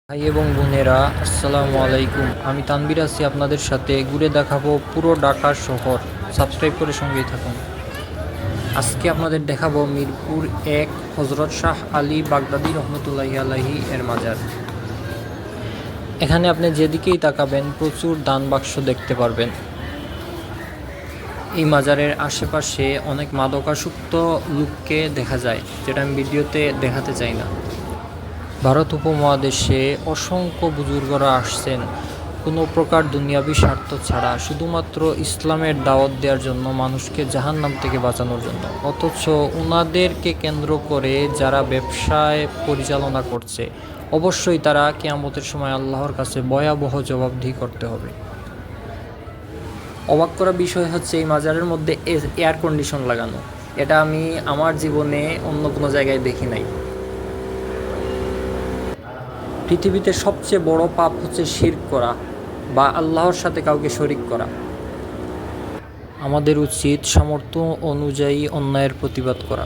ভাই এবং বোনেরা, আসসালামু আলাইকুম। আমি তানভীর আছি আপনাদের সাথে। ঘুরে দেখাবো পুরো ঢাকা শহর। সাবস্ক্রাইব করে সঙ্গেই থাকুন। আজকে আপনাদের দেখাবো মিরপুর ১ হযরত শাহ আলী বাগদাদী রহমতুল্লাহি আলাইহি এর মাজার। এখানে আপনি যেদিকেই তাকাবেন প্রচুর দান বাক্স দেখতে পারবেন। এই মাজারের আশেপাশে অনেক মাদকাসক্ত লোককে দেখা যায়, যেটা আমি ভিডিওতে দেখাতে চাই না। ভারত উপমহাদেশে অসংখ্য বুজুর্গরা আসছেন কোনো প্রকার দুনিয়াবি স্বার্থ ছাড়া, শুধুমাত্র ইসলামের দাওয়াত দেওয়ার জন্য, মানুষকে জাহান্নাম থেকে বাঁচানোর জন্য। অথচ ওনাদেরকে কেন্দ্র করে যারা ব্যবসায় পরিচালনা করছে, অবশ্যই তারা কিয়ামতের সময় আল্লাহর কাছে ভয়াবহ জবাবদিহি করতে হবে। অবাক করা বিষয় হচ্ছে এই মাজারের মধ্যে এয়ার কন্ডিশন লাগানো। এটা আমি আমার জীবনে অন্য কোনো জায়গায় দেখি নাই। পৃথিবীতে সবচেয়ে বড় পাপ হচ্ছে শিরক করা বা আল্লাহর সাথে কাউকে শরিক করা। আমাদের উচিত সামর্থ্য অনুযায়ী অন্যায়ের প্রতিবাদ করা।